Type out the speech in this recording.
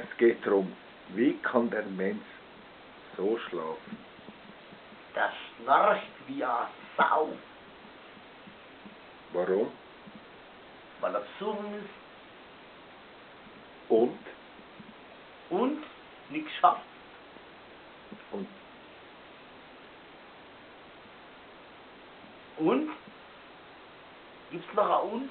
Es geht darum, wie kann der Mensch so schlafen? Der schnarcht wie eine Sau, Warum? weil er besoffen ist Und? und nichts schafft. Und Und? Gibt's noch ein Und?